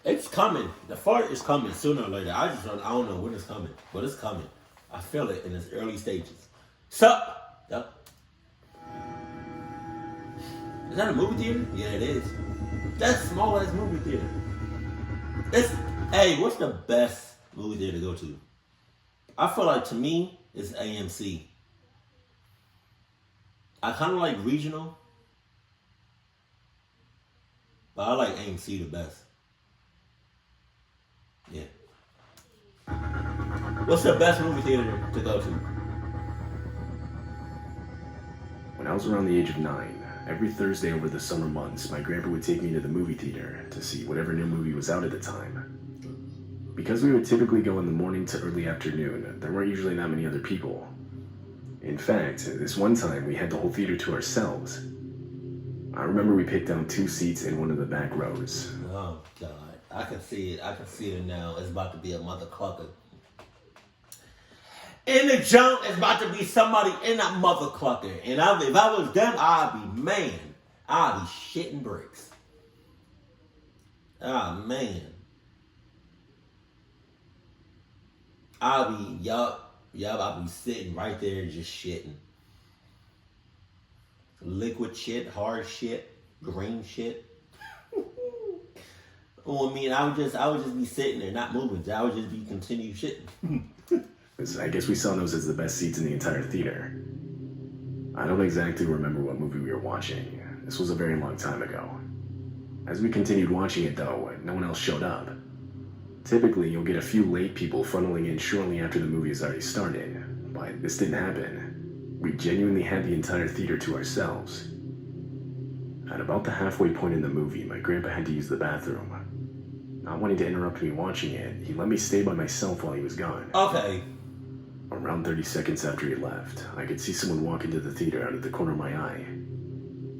It's coming. The fart is coming sooner or later. I don't know when it's coming, but it's coming. I feel it in its early stages. Sup? Yep. Is that a movie theater? Yeah, it is. That's small ass movie theater. It's hey, what's the best movie theater to go to? I feel like to me it's AMC. I kind of like regional, but I like AMC the best. Yeah. What's the best movie theater to go to? When I was around the age of 9, every Thursday over the summer months, my grandpa would take me to the movie theater to see whatever new movie was out at the time. Because we would typically go in the morning to early afternoon, there weren't usually that many other people. In fact, this one time we had the whole theater to ourselves. I remember we picked out 2 seats in one of the back rows. Oh God, I can see it. I can see it now. It's about to be a mother clucker. In the junk, it's about to be somebody in that mother clucker. And if I was them, I'd be shitting bricks. Ah man. I'll be sitting right there just shitting. Liquid shit, hard shit, green shit. Well, I mean, I would just be sitting there, not moving. I would just be continue shitting. I guess we saw those as the best seats in the entire theater. I don't exactly remember what movie we were watching. This was a very long time ago. As we continued watching it though, no one else showed up. Typically, you'll get a few late people funneling in shortly after the movie has already started, but this didn't happen. We genuinely had the entire theater to ourselves. At about the halfway point in the movie, my grandpa had to use the bathroom. Not wanting to interrupt me watching it, he let me stay by myself while he was gone. Okay. Around 30 seconds after he left, I could see someone walk into the theater out of the corner of my eye.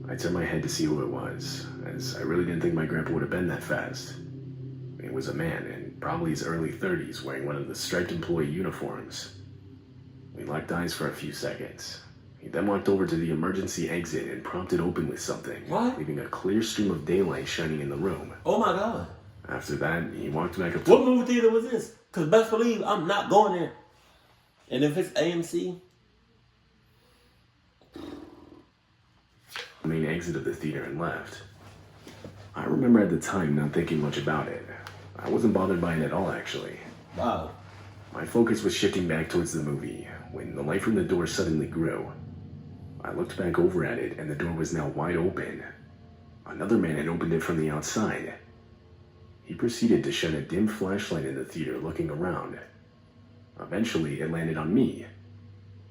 I turned my head to see who it was, as I really didn't think my grandpa would have been that fast. It was a man in probably his early 30s wearing one of the striped employee uniforms. We locked eyes for a few seconds. He then walked over to the emergency exit and propped it open with something, leaving a clear stream of daylight shining in the room. Oh my God. After that, he walked back up to... What movie theater was this? Because best believe I'm not going there. And if it's AMC... the main exit of the theater and left. I remember at the time not thinking much about it. I wasn't bothered by it at all, actually. Wow. My focus was shifting back towards the movie when the light from the door suddenly grew. I looked back over at it and the door was now wide open. Another man had opened it from the outside. He proceeded to shine a dim flashlight in the theater, looking around. Eventually, it landed on me.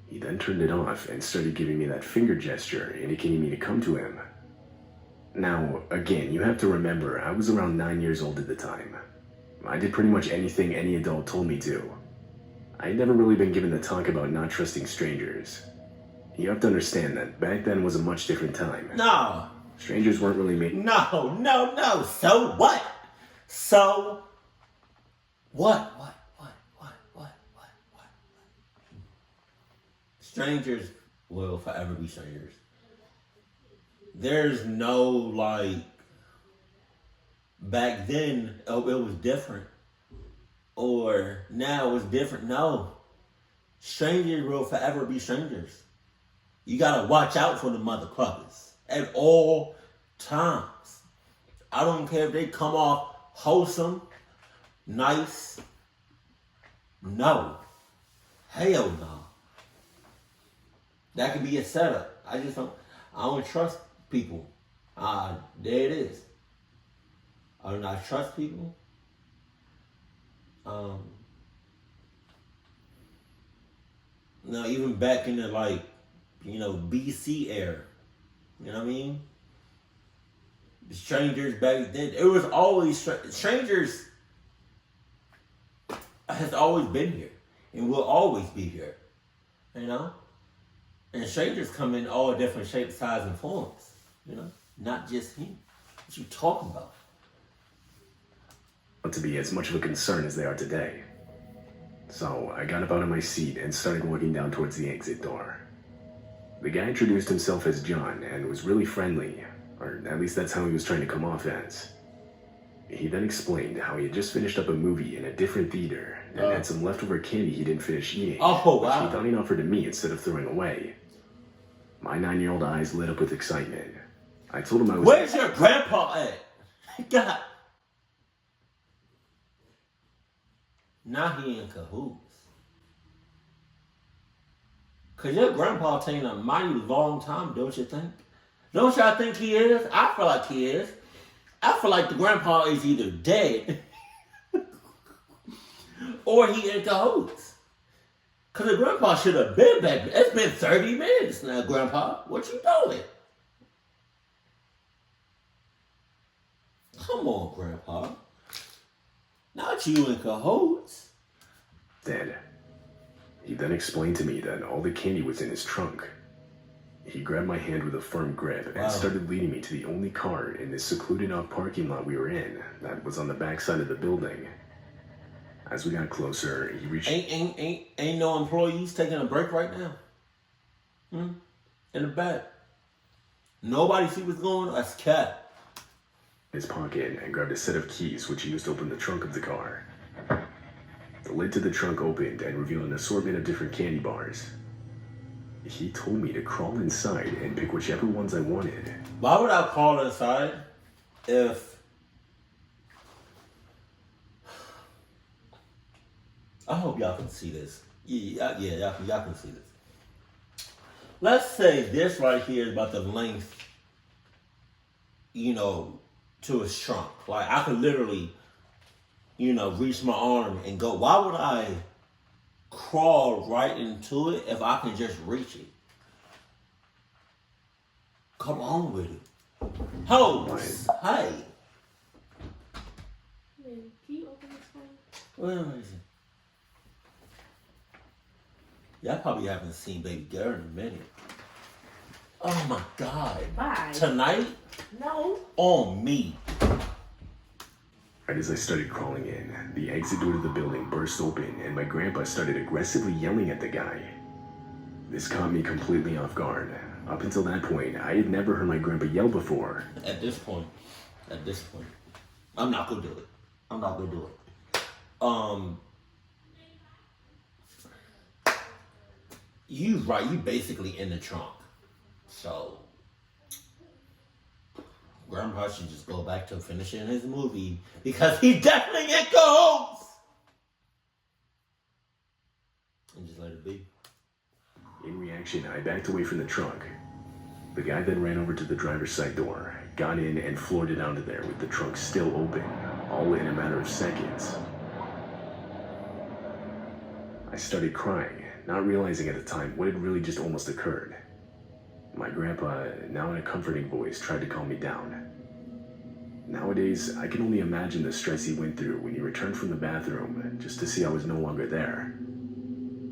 He then turned it off and started giving me that finger gesture, indicating me to come to him. Now, again, you have to remember, I was around 9 years old at the time. I did pretty much anything any adult told me to. I had never really been given the talk about not trusting strangers. You have to understand that back then was a much different time. No. Strangers weren't really made... No. So what? So what? Strangers will forever be strangers. There's no, like, back then, oh, it was different. Or now it's different. No. Strangers will forever be strangers. You gotta watch out for the motherfuckers at all times. I don't care if they come off wholesome, nice. No. Hell no. That could be a setup. I don't trust people. There it is. I do not trust people. No, even back in the BC era. You know what I mean? The strangers back then, it was always strangers has always been here and will always be here. You know? And strangers come in all different shapes, sizes, and forms. You know? Not just me. What you talking about? To be as much of a concern as they are today. So I got up out of my seat and started walking down towards the exit door. The guy introduced himself as John and was really friendly, or at least that's how he was trying to come off as. He then explained how he had just finished up a movie in a different theater and had some leftover candy he didn't finish eating, Oh, which he wow. thought he'd offer to me instead of throwing away. My 9-year-old eyes lit up with excitement. I told him I was... Where's your grandpa at? God. Now he in cahoots. Cause your grandpa taking a mighty long time, don't you think? Don't y'all think he is? I feel like he is. I feel like the grandpa is either dead or he in cahoots. Cause the grandpa should have been back. It's been 30 minutes now, grandpa. What you doing? Come on, grandpa. Not you in cahoots. Dead. He then explained to me that all the candy was in his trunk. He grabbed my hand with a firm grip and started leading me to the only car in this secluded off parking lot we were in that was on the back side of the building. As we got closer, he reached... Ain't no employees taking a break right now? In the back. Nobody see what's going on? That's cat. his pocket and grabbed a set of keys which he used to open the trunk of the car. The lid to the trunk opened and revealed an assortment of different candy bars. He told me to crawl inside and pick whichever ones I wanted. Why would I crawl inside if... I hope y'all can see this. Yeah, y'all can see this. Let's say this right here is about the length, to his trunk. Like, I could literally, reach my arm and go. Why would I crawl right into it if I can just reach it? Come on with it. Hoes, hey. Can you open this one? Where is it? Y'all probably haven't seen Baby Gattor in a minute. Oh my God. Bye. Tonight? No. On me. Right as I started crawling in, the exit door to the building burst open and my grandpa started aggressively yelling at the guy. This caught me completely off guard. Up until that point, I had never heard my grandpa yell before. At this point, I'm not gonna do it. You right, you basically in the trunk. So, Grandpa should just go back to finishing his movie because he definitely get goals. And just let it be. In reaction, I backed away from the trunk. The guy then ran over to the driver's side door, got in, and floored it onto there with the trunk still open, all in a matter of seconds. I started crying, not realizing at the time what had really just almost occurred. My grandpa, now in a comforting voice, tried to calm me down. Nowadays, I can only imagine the stress he went through when he returned from the bathroom just to see I was no longer there.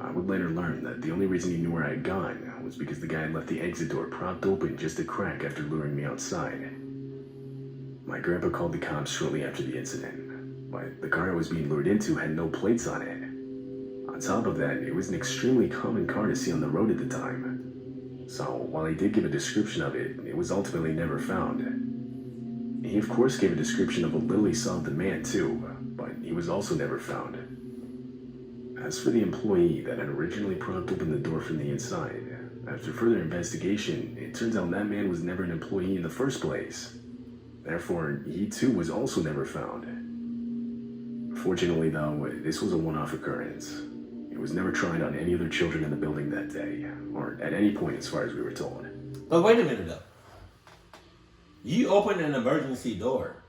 I would later learn that the only reason he knew where I had gone was because the guy had left the exit door propped open just a crack after luring me outside. My grandpa called the cops shortly after the incident, but the car I was being lured into had no plates on it. On top of that, it was an extremely common car to see on the road at the time. So, while he did give a description of it, it was ultimately never found. He of course gave a description of a Lily saw the man too, but he was also never found. As for the employee that had originally propped open the door from the inside, after further investigation, it turns out that man was never an employee in the first place. Therefore, he too was also never found. Fortunately though, this was a one-off occurrence. It was never tried on any other children in the building that day, or at any point as far as we were told. But wait a minute though. You opened an emergency door.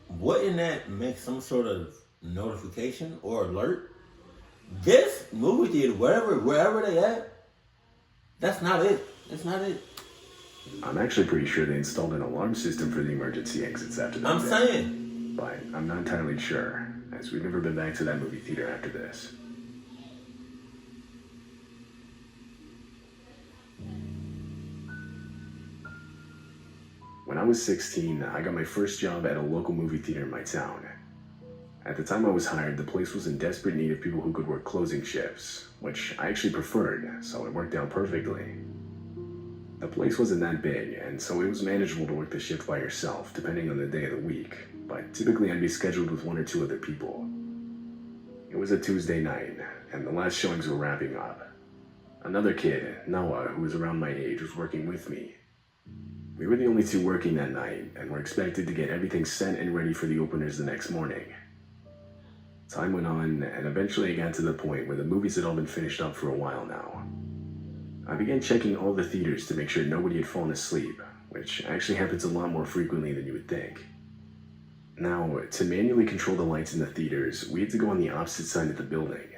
Wouldn't that make some sort of notification or alert? This movie theater, wherever they at, that's not it. That's not it. I'm actually pretty sure they installed an alarm system for the emergency exits after that. I'm saying. But I'm not entirely sure, as we've never been back to that movie theater after this. When I was 16, I got my first job at a local movie theater in my town. At the time I was hired, the place was in desperate need of people who could work closing shifts, which I actually preferred, so it worked out perfectly. The place wasn't that big, and so it was manageable to work the shift by yourself, depending on the day of the week, but typically I'd be scheduled with one or two other people. It was a Tuesday night, and the last showings were wrapping up. Another kid, Noah, who was around my age, was working with me. We were the only two working that night, and were expected to get everything set and ready for the openers the next morning. Time went on, and eventually it got to the point where the movies had all been finished up for a while now. I began checking all the theaters to make sure nobody had fallen asleep, which actually happens a lot more frequently than you would think. Now, to manually control the lights in the theaters, we had to go on the opposite side of the building.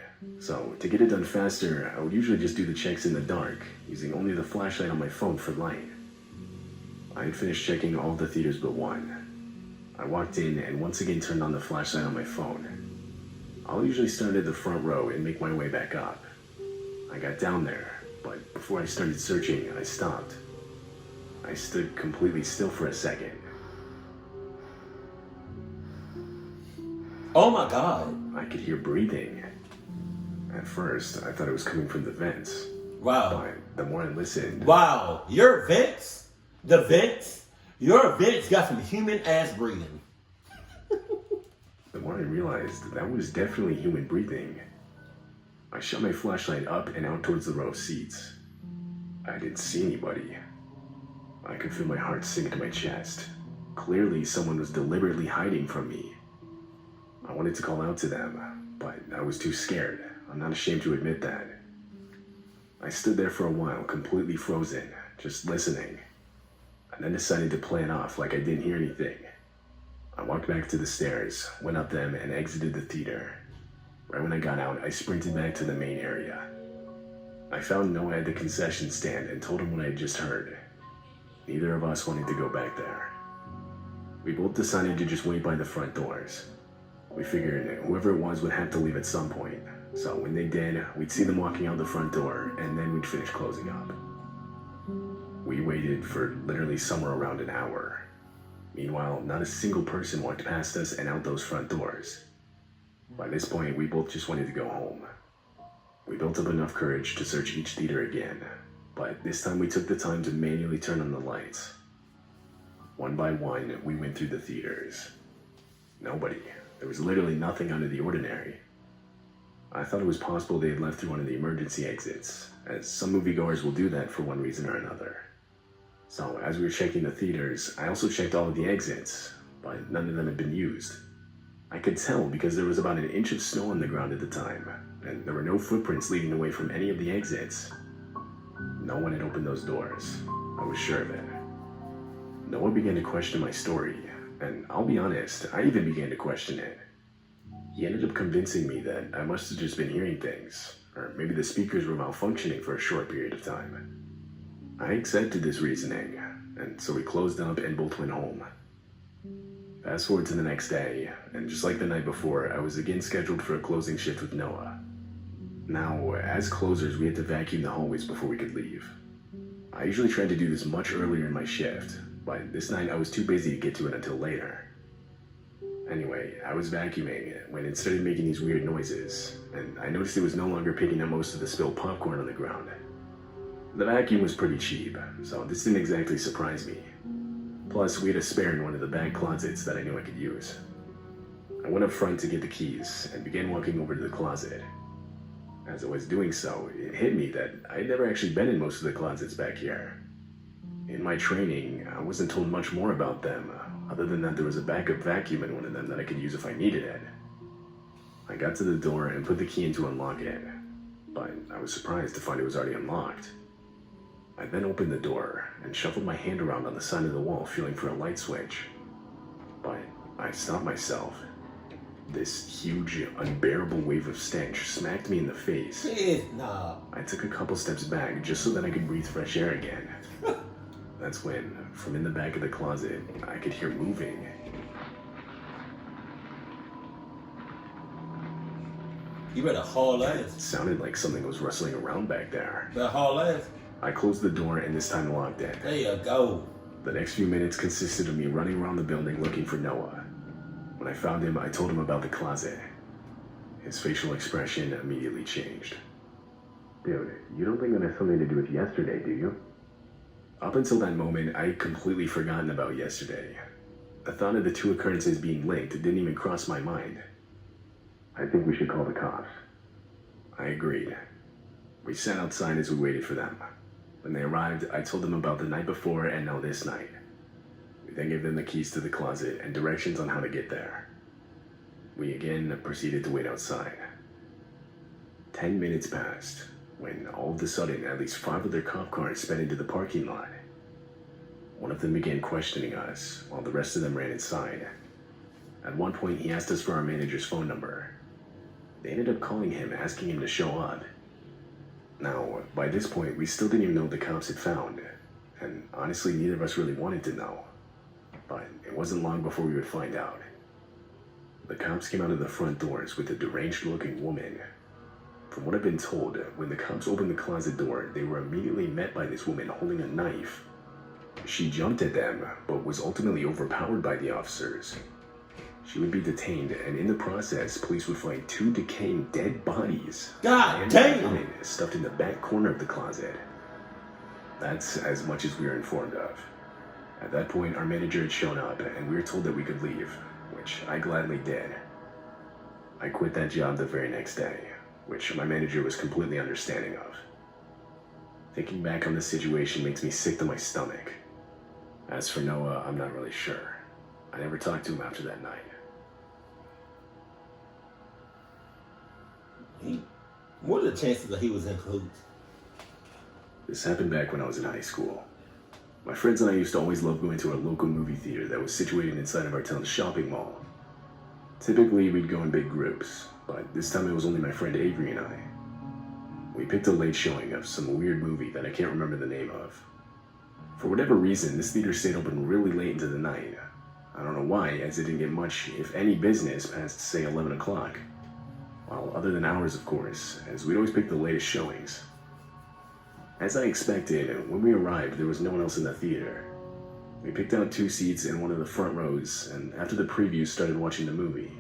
So, to get it done faster, I would usually just do the checks in the dark, using only the flashlight on my phone for light. I had finished checking all the theaters but one. I walked in and once again turned on the flashlight on my phone. I'll usually start at the front row and make my way back up. I got down there, but before I started searching, I stopped. I stood completely still for a second. Oh my God. I could hear breathing. At first, I thought it was coming from the vents. Wow. But the more I listened... Wow. Your vents? The vents? Your vents got some human ass breathing. The more I realized that was definitely human breathing. I shot my flashlight up and out towards the row of seats. I didn't see anybody. I could feel my heart sink to my chest. Clearly, someone was deliberately hiding from me. I wanted to call out to them, but I was too scared. I'm not ashamed to admit that. I stood there for a while, completely frozen, just listening. And then decided to play it off like I didn't hear anything. I walked back to the stairs, went up them, and exited the theater. Right when I got out, I sprinted back to the main area. I found Noah at the concession stand and told him what I had just heard. Neither of us wanted to go back there. We both decided to just wait by the front doors. We figured whoever it was would have to leave at some point, so when they did, we'd see them walking out the front door, and then we'd finish closing up. We waited for literally somewhere around an hour. Meanwhile, not a single person walked past us and out those front doors. By this point, we both just wanted to go home. We built up enough courage to search each theater again, but this time we took the time to manually turn on the lights. One by one, we went through the theaters. Nobody. There was literally nothing out of the ordinary. I thought it was possible they had left through one of the emergency exits, as some moviegoers will do that for one reason or another. So, as we were checking the theaters, I also checked all of the exits, but none of them had been used. I could tell because there was about an inch of snow on the ground at the time, and there were no footprints leading away from any of the exits. No one had opened those doors. I was sure of it. Noah began to question my story, and I'll be honest, I even began to question it. He ended up convincing me that I must have just been hearing things, or maybe the speakers were malfunctioning for a short period of time. I accepted this reasoning, and so we closed up and both went home. Fast forward to the next day, and just like the night before, I was again scheduled for a closing shift with Noah. Now, as closers, we had to vacuum the hallways before we could leave. I usually tried to do this much earlier in my shift, but this night I was too busy to get to it until later. Anyway, I was vacuuming when it started making these weird noises, and I noticed it was no longer picking up most of the spilled popcorn on the ground. The vacuum was pretty cheap, so this didn't exactly surprise me. Plus, we had a spare in one of the back closets that I knew I could use. I went up front to get the keys and began walking over to the closet. As I was doing so, it hit me that I had never actually been in most of the closets back here. In my training, I wasn't told much more about them, other than that there was a backup vacuum in one of them that I could use if I needed it. I got to the door and put the key in to unlock it, but I was surprised to find it was already unlocked. I then opened the door and shuffled my hand around on the side of the wall, feeling for a light switch. But I stopped myself. This huge, unbearable wave of stench smacked me in the face. Nah. I took a couple steps back just so that I could breathe fresh air again. That's when, from in the back of the closet, I could hear moving. You better haul It ass. sounded like something was rustling around back there. Better haul ass. I closed the door and this time locked it. There you go. The next few minutes consisted of me running around the building looking for Noah. When I found him, I told him about the closet. His facial expression immediately changed. Dude, you don't think that has something to do with yesterday, do you? Up until that moment, I had completely forgotten about yesterday. The thought of the two occurrences being linked didn't even cross my mind. I think we should call the cops. I agreed. We sat outside as we waited for them. When they arrived, I told them about the night before and now this night. We then gave them the keys to the closet and directions on how to get there. We again proceeded to wait outside. 10 minutes passed, when all of a sudden at least 5 of their cop cars sped into the parking lot. One of them began questioning us, while the rest of them ran inside. At one point, he asked us for our manager's phone number. They ended up calling him, asking him to show up. Now, by this point, we still didn't even know what the cops had found, and honestly, neither of us really wanted to know. But it wasn't long before we would find out. The cops came out of the front doors with a deranged-looking woman. From what I've been told, when the cops opened the closet door, they were immediately met by this woman holding a knife. She jumped at them, but was ultimately overpowered by the officers. She would be detained, and in the process, police would find 2 decaying dead bodies. God and damn! a woman stuffed in the back corner of the closet. That's as much as we were informed of. At that point, our manager had shown up, and we were told that we could leave, which I gladly did. I quit that job the very next day, which my manager was completely understanding of. Thinking back on the situation makes me sick to my stomach. As for Noah, I'm not really sure. I never talked to him after that night. What are the chances that he was in cahoots? This happened back when I was in high school. My friends and I used to always love going to our local movie theater that was situated inside of our town's shopping mall. Typically, we'd go in big groups, but this time it was only my friend Avery and I. We picked a late showing of some weird movie that I can't remember the name of. For whatever reason, this theater stayed open really late into the night. I don't know why, as it didn't get much, if any, business past, say, 11 o'clock. Well, other than ours, of course, as we'd always pick the latest showings. As I expected, when we arrived, there was no one else in the theater. We picked out 2 seats in one of the front rows, and after the preview, started watching the movie.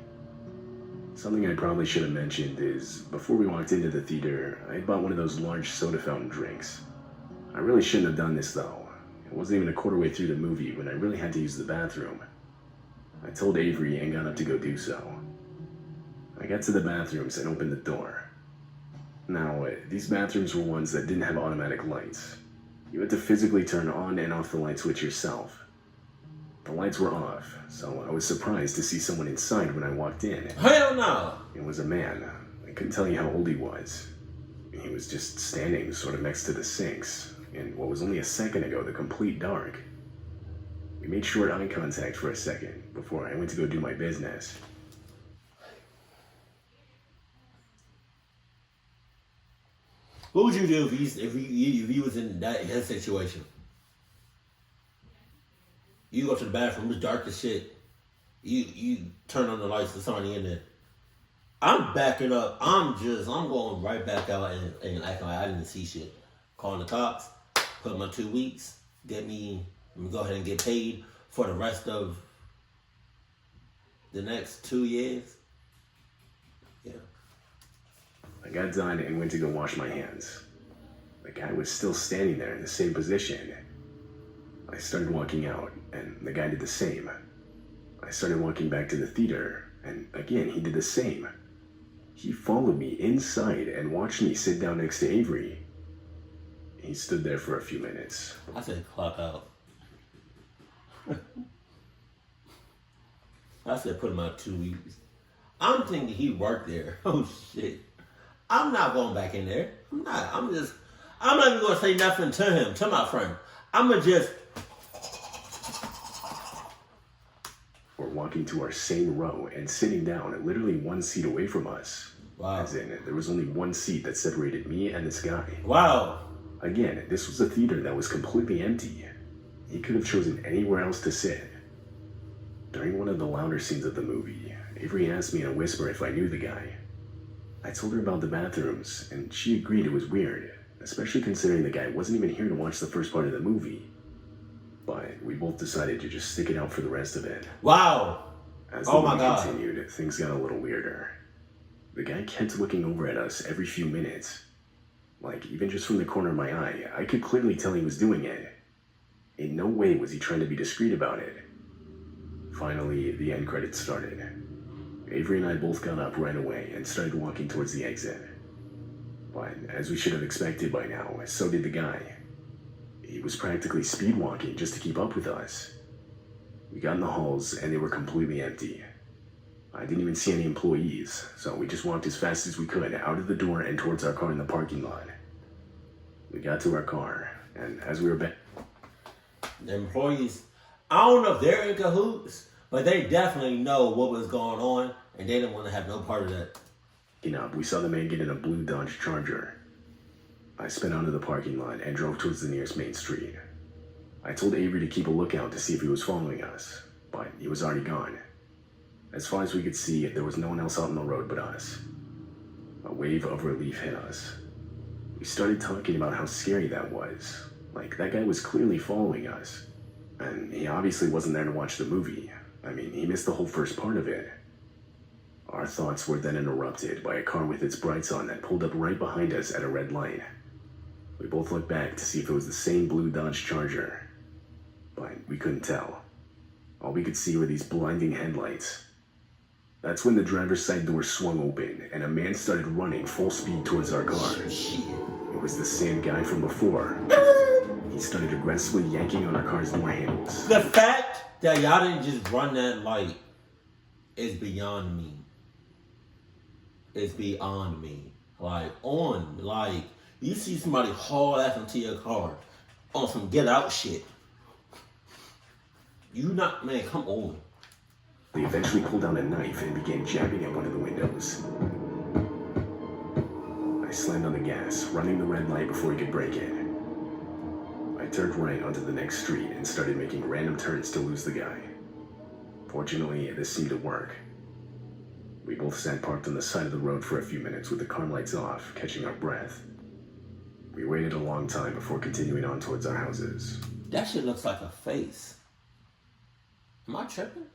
Something I probably should have mentioned is, before we walked into the theater, I had bought one of those large soda fountain drinks. I really shouldn't have done this, though. It wasn't even a quarter way through the movie when I really had to use the bathroom. I told Avery and got up to go do so. I got to the bathrooms and opened the door. Now, these bathrooms were ones that didn't have automatic lights. You had to physically turn on and off the light switch yourself. The lights were off, so I was surprised to see someone inside when I walked in. Hell no! It was a man. I couldn't tell you how old he was. He was just standing sort of next to the sinks, in what was only a second ago the complete dark. We made short eye contact for a second before I went to go do my business. What would you do if you was in his situation? You go to the bathroom, it's dark as shit. You turn on the lights, there's somebody in there. I'm backing up. I'm going right back out and acting like I didn't see shit. Calling the cops, put my 2 weeks, let me go ahead and get paid for the rest of the next 2 years. Yeah. I got done and went to go wash my hands. The guy was still standing there in the same position. I started walking out, and the guy did the same. I started walking back to the theater, and again, he did the same. He followed me inside and watched me sit down next to Avery. He stood there for a few minutes. I said clock out. I said put him out 2 weeks. I'm thinking he worked there. Oh shit. I'm not going back in there. I'm not even going to say nothing to him, to my friend. I'm going to just... We're walking to our same row and sitting down literally 1 seat away from us. Wow. As in, there was only 1 seat that separated me and this guy. Wow. Again, this was a theater that was completely empty. He could have chosen anywhere else to sit. During one of the louder scenes of the movie, Avery asked me in a whisper if I knew the guy. I told her about the bathrooms, and she agreed it was weird, especially considering the guy wasn't even here to watch the first part of the movie. But we both decided to just stick it out for the rest of it. Wow. As the movie continued, things got a little weirder. The guy kept looking over at us every few minutes. Like, even just from the corner of my eye, I could clearly tell he was doing it. In no way was he trying to be discreet about it. Finally, the end credits started. Avery and I both got up right away and started walking towards the exit. But as we should have expected by now, so did the guy. He was practically speed walking just to keep up with us. We got in the halls and they were completely empty. I didn't even see any employees, so we just walked as fast as we could out of the door and towards our car in the parking lot. We got to our car, and as we were back, The employees, I don't know if they're in cahoots, but they definitely know what was going on, and they didn't want to have no part of that. up, we saw the man get in a blue Dodge Charger. I sped onto the parking lot and drove towards the nearest main street. I told Avery to keep a lookout to see if he was following us, but he was already gone. As far as we could see, there was no one else out on the road but us. A wave of relief hit us. We started talking about how scary that was. Like, that guy was clearly following us. And he obviously wasn't there to watch the movie. I mean, he missed the whole first part of it. Our thoughts were then interrupted by a car with its brights on that pulled up right behind us at a red light. We both looked back to see if it was the same blue Dodge Charger, but we couldn't tell. All we could see were these blinding headlights. That's when the driver's side door swung open and a man started running full speed towards our car. It was the same guy from before. He started aggressively yanking on our car's door handles. The fact that y'all didn't just run that light is beyond me. It's beyond me. Like, you see somebody haul ass into your car on some get out shit. You not, man, come on. They eventually pulled out a knife and began jabbing at one of the windows. I slammed on the gas, running the red light before he could break it. I turned right onto the next street and started making random turns to lose the guy. Fortunately, this seemed to work. We both sat parked on the side of the road for a few minutes with the car lights off, catching our breath. We waited a long time before continuing on towards our houses. That shit looks like a face. Am I tripping?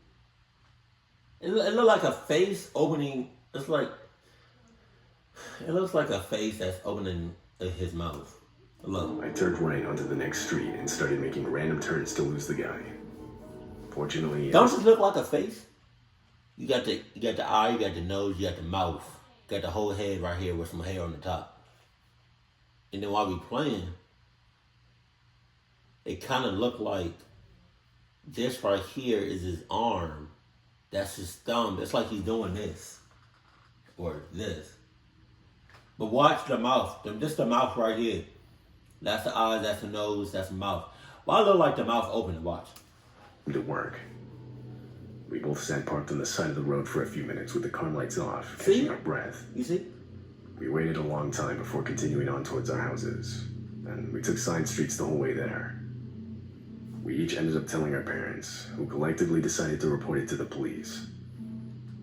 It looked like a face opening. It looks like a face that's opening his mouth. Look. I turned right onto the next street and started making random turns to lose the guy. Fortunately, don't it look like a face? You got the eye, you got the nose, you got the mouth, you got the whole head right here with some hair on the top. And then while we playing, it kind of looked like this right here is his arm. That's his thumb. It's like he's doing this or this. But watch the mouth. Just the mouth right here. That's the eyes, that's the nose, that's the mouth. Why look like the mouth open and watch? To work. We both sat parked on the side of the road for a few minutes with the car lights off, catching our breath. You see? We waited a long time before continuing on towards our houses, and we took side streets the whole way there. We each ended up telling our parents, who collectively decided to report it to the police.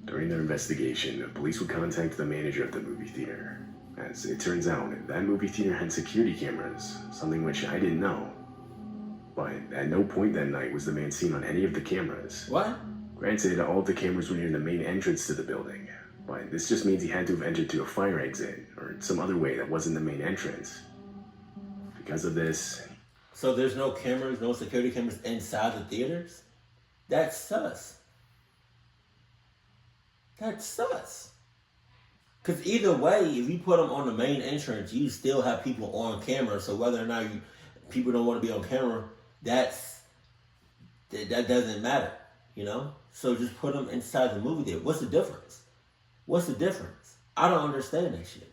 During their investigation, the police would contact the manager of the movie theater. As it turns out, that movie theater had security cameras, something which I didn't know. But at no point that night was the man seen on any of the cameras. What? Granted, all of the cameras were near the main entrance to the building, but this just means he had to have entered to a fire exit, or some other way that wasn't the main entrance. Because of this... So there's no cameras, no security cameras inside the theaters? That's sus. That's sus. Because either way, if you put them on the main entrance, you still have people on camera, so whether or not people don't want to be on camera, that doesn't matter, you know? So just put them inside the movie theater. What's the difference? What's the difference? I don't understand that shit.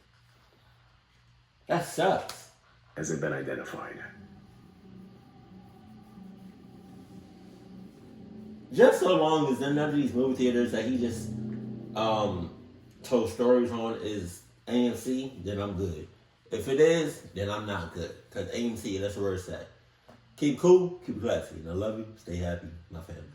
That sucks. Hasn't been identified. Just so long as none of these movie theaters that he just told stories on is AMC, then I'm good. If it is, then I'm not good. Because AMC, that's where it's at. Keep cool, keep classy. And I love you. Stay happy, my family.